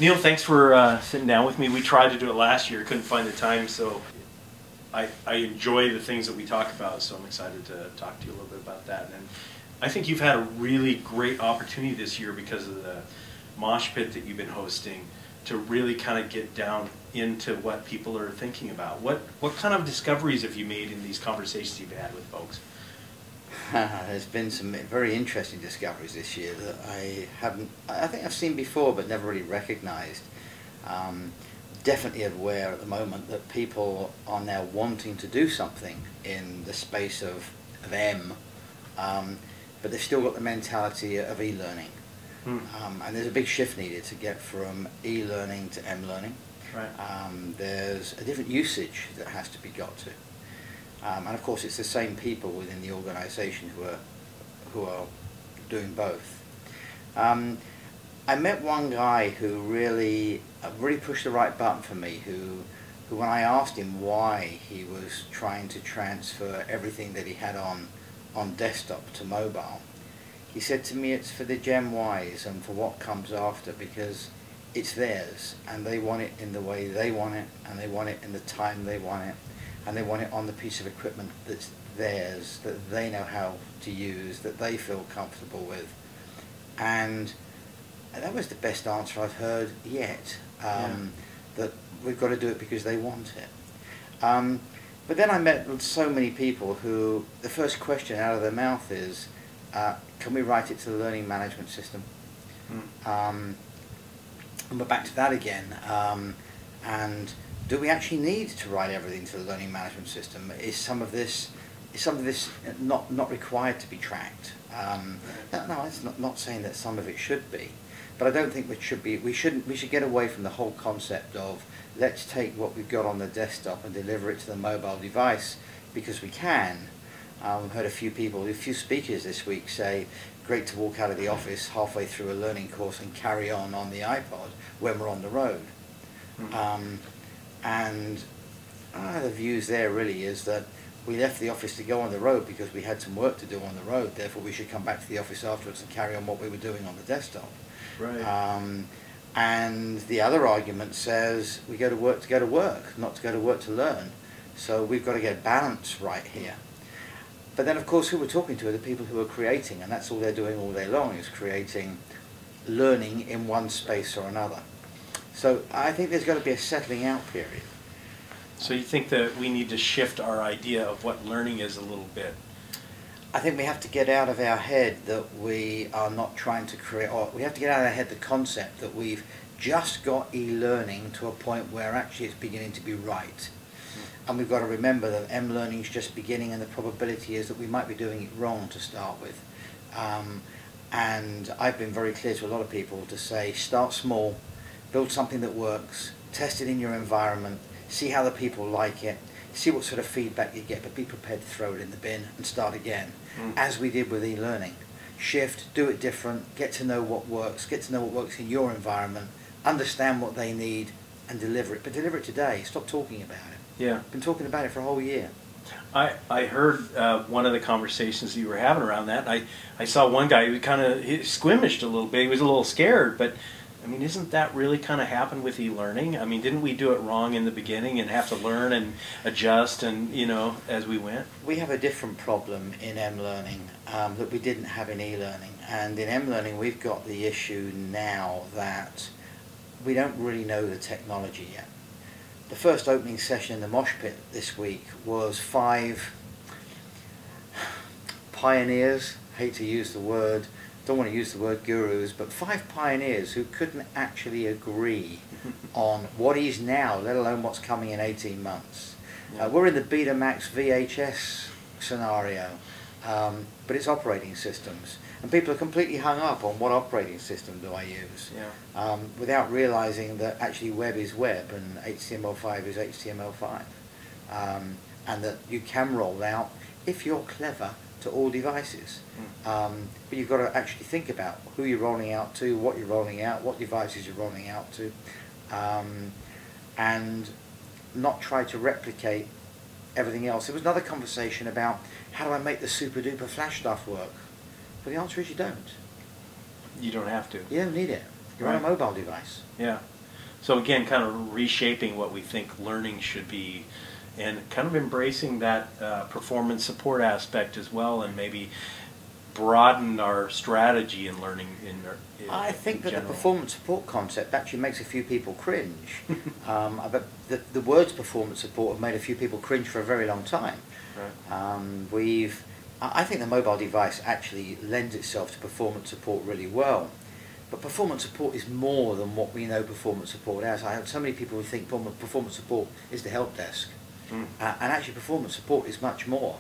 Neil, thanks for sitting down with me. We tried to do it last year, couldn't find the time, so I enjoy the things that we talk about, so I'm excited to talk to you a little bit about that. And I think you've had a really great opportunity this year because of the mosh pit that you've been hosting to really kind of get down into what people are thinking about. What kind of discoveries have you made in these conversations you've had with folks? There's been some very interesting discoveries this year that I think I've seen before but never really recognized. Definitely aware at the moment that people are now wanting to do something in the space of M, but they've still got the mentality of e-learning. And there's a big shift needed to get from e-learning to m-learning. Right. There's a different usage that has to be got to. And of course it's the same people within the organization who are doing both. I met one guy who really pushed the right button for me, who when I asked him why he was trying to transfer everything that he had on desktop to mobile, he said to me, it's for the Gen Ys and for what comes after, because it's theirs and they want it in the way they want it, and they want it in the time they want it, and they want it on the piece of equipment that's theirs, that they know how to use, that they feel comfortable with. And that was the best answer I've heard yet, that we've got to do it because they want it. But then I met so many people who the first question out of their mouth is, can we write it to the learning management system? And we're back to that again. And do we actually need to write everything to the learning management system? Is some of this not required to be tracked? No, it's not saying that some of it should be, but I don't think it should be. We should get away from the whole concept of let's take what we've got on the desktop and deliver it to the mobile device because we can. I've heard a few speakers this week say, great to walk out of the office halfway through a learning course and carry on the iPod when we're on the road. And the views there really is that we left the office to go on the road because we had some work to do on the road, therefore we should come back to the office afterwards and carry on what we were doing on the desktop. Right. And the other argument says we go to work, not to go to work to learn. So we've got to get balance right here. But then of course who we're talking to are the people who are creating, and that's all they're doing all day long, is creating learning in one space or another. So I think there's got to be a settling out period. So you think that we need to shift our idea of what learning is a little bit? I think we have to get out of our head that we are not trying to create, or we have to get out of our head the concept that we've just got e-learning to a point where actually it's beginning to be right. And we've got to remember that m-learning is just beginning, and the probability is that we might be doing it wrong to start with. And I've been very clear to a lot of people to say, start small, build something that works, test it in your environment, see how the people like it, see what sort of feedback you get, but be prepared to throw it in the bin and start again, as we did with e-learning. Shift, do it different, get to know what works in your environment, understand what they need, and deliver it. But deliver it today, stop talking about it. Yeah. Been talking about it for a whole year. I heard one of the conversations you were having around that. I saw one guy who kind of squeamished a little bit. He was a little scared, but I mean, isn't that really kind of happened with e-learning? I mean, didn't we do it wrong in the beginning and have to learn and adjust and, you know, as we went? We have a different problem in m-learning that we didn't have in e-learning. And in m-learning, we've got the issue now that we don't really know the technology yet. The first opening session in the mosh pit this week was 5 pioneers, hate to use the word, don't want to use the word gurus, but 5 pioneers who couldn't actually agree on what is now, let alone what's coming in 18 months. Yeah. We're in the Betamax VHS scenario, but it's operating systems. And people are completely hung up on what operating system do I use, without realizing that actually web is web and HTML5 is HTML5. And that you can roll out, if you're clever, to all devices. But you've got to actually think about who you're rolling out to, what you're rolling out, what devices you're rolling out to, and not try to replicate everything else. There was another conversation about how do I make the super duper flash stuff work? But the answer is you don't. You don't have to. You don't need it. You're on a mobile device. Yeah. So again, kind of reshaping what we think learning should be, and kind of embracing that performance support aspect as well, and maybe broaden our strategy in learning I think that general. the performance support concept actually makes a few people cringe. But the words performance support have made a few people cringe for a very long time. Right. I think the mobile device actually lends itself to performance support really well. But performance support is more than what we know performance support as. I have so many people who think performance support is the help desk. And actually performance support is much more.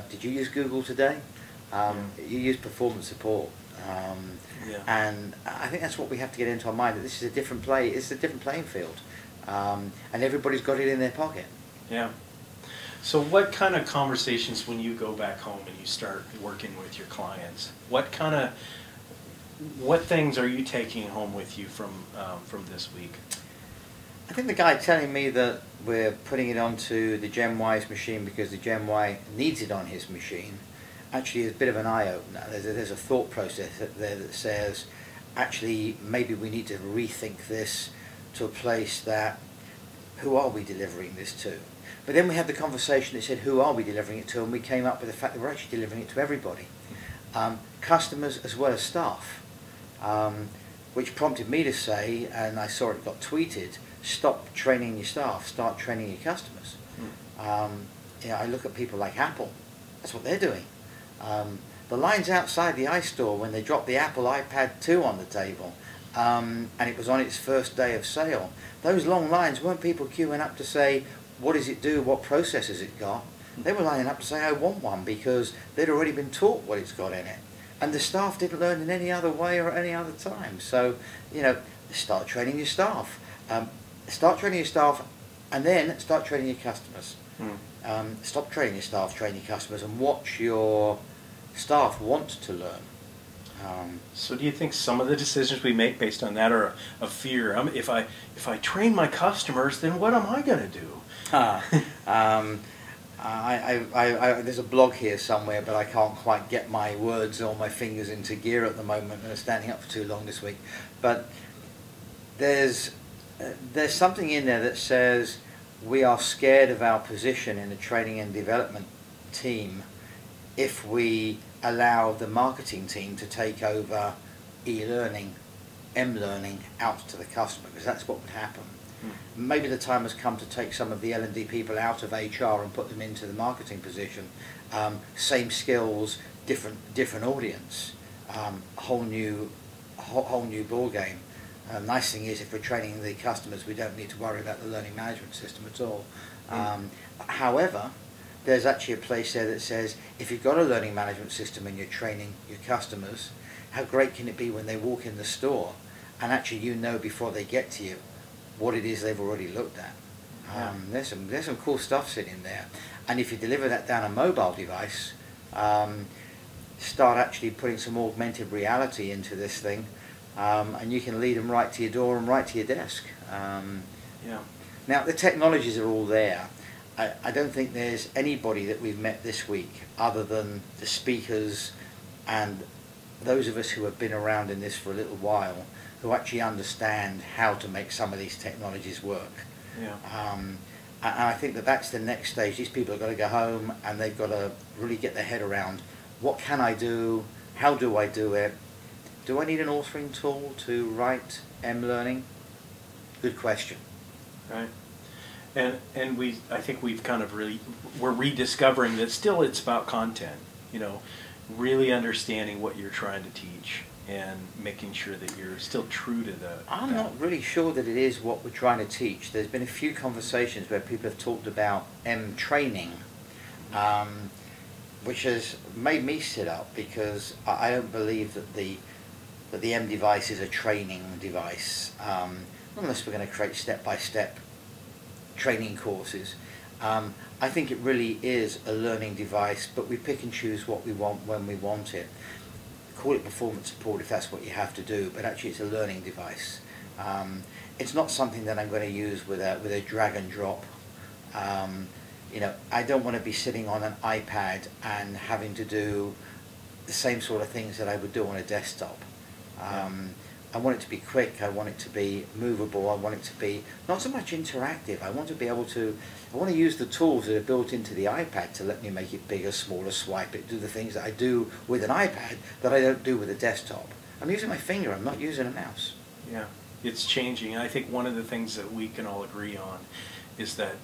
Did you use Google today? You use performance support. And I think that's what we have to get into our mind, that this is a different it's a different playing field. And everybody's got it in their pocket. Yeah. So what kind of conversations, when you go back home and you start working with your clients, what things are you taking home with you from this week? I think the guy telling me that we're putting it onto the Gen Y's machine because the Gen Y needs it on his machine actually is a bit of an eye-opener. There's a thought process there that says, actually, maybe we need to rethink this to a place that, who are we delivering this to? But then we had the conversation that said, who are we delivering it to? And we came up with the fact that we're actually delivering it to everybody. Customers as well as staff. Which prompted me to say, and I saw it got tweeted, stop training your staff, start training your customers. I look at people like Apple, that's what they're doing. The lines outside the iStore when they dropped the Apple iPad 2 on the table, and it was on its first day of sale, those long lines weren't people queuing up to say, what does it do, what processors it got? They were lining up to say, I want one, because they'd already been taught what it's got in it. And the staff didn't learn in any other way or any other time. So, start training your staff. Start training your staff, and then start training your customers. Stop training your staff, train your customers, and watch your staff want to learn. So do you think some of the decisions we make based on that are a fear? If I train my customers, then what am I going to do? There's a blog here somewhere, but I can't quite get my words or my fingers into gear at the moment, and I'm standing up for too long this week. But there's something in there that says we are scared of our position in the training and development team if we allow the marketing team to take over e-learning, mLearning out to the customer, because that's what would happen. Maybe the time has come to take some of the L&D people out of HR and put them into the marketing position. Same skills, different audience, whole new ball game. Nice thing is, if we're training the customers, we don't need to worry about the learning management system at all. However, there's actually a place there that says, if you've got a learning management system and you're training your customers, how great can it be when they walk in the store and actually before they get to you what it is they've already looked at. There's some cool stuff sitting there. And if you deliver that down a mobile device, start actually putting some augmented reality into this thing, and you can lead them right to your door and right to your desk. Now, the technologies are all there. I don't think there's anybody that we've met this week other than the speakers and those of us who have been around in this for a little while who actually understand how to make some of these technologies work. And I think that's the next stage. These people have got to go home and they've got to really get their head around, what can I do, how do I do it, do I need an authoring tool to write mLearning? Good question. Right. And I think we've kind of we're rediscovering that still it's about content, really understanding what you're trying to teach and making sure that you're still true to I'm not really sure that it is what we're trying to teach. There's been a few conversations where people have talked about training, which has made me sit up, because I don't believe that the M device is a training device, unless we're going to create step-by-step training courses. I think it really is a learning device, but we pick and choose what we want when we want it. Call it performance support if that's what you have to do, but actually it's a learning device. It's not something that I'm going to use with a drag and drop. I don't want to be sitting on an iPad and having to do the same sort of things that I would do on a desktop. I want it to be quick, I want it to be movable, I want it to be not so much interactive. I want to use the tools that are built into the iPad to let me make it bigger, smaller, swipe it, do the things that I do with an iPad that I don't do with a desktop. I'm using my finger, I'm not using a mouse. Yeah, it's changing. I think one of the things that we can all agree on is that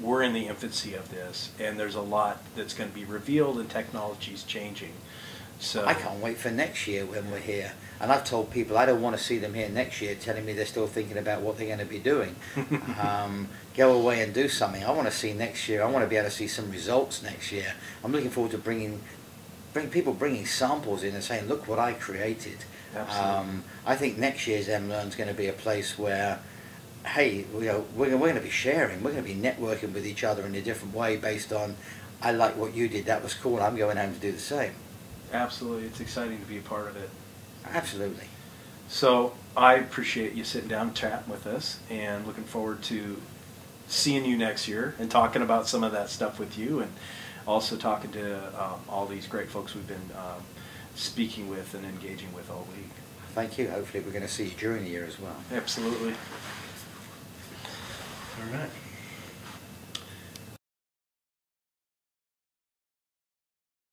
we're in the infancy of this, and there's a lot that's going to be revealed, and technology's changing. So I can't wait for next year when we're here. And I've told people I don't want to see them here next year telling me they're still thinking about what they're going to be doing. Go away and do something. I want to see next year. I want to be able to see some results next year. I'm looking forward to bringing samples in and saying, look what I created. Absolutely. I think next year's mLearn is going to be a place where, hey, we're going to be sharing. We're going to be networking with each other in a different way based on, I like what you did. That was cool. I'm going home to do the same. Absolutely. It's exciting to be a part of it. Absolutely. So I appreciate you sitting down and chatting with us, and looking forward to seeing you next year and talking about some of that stuff with you, and also talking to all these great folks we've been speaking with and engaging with all week. Thank you. Hopefully we're going to see you during the year as well. Absolutely. All right.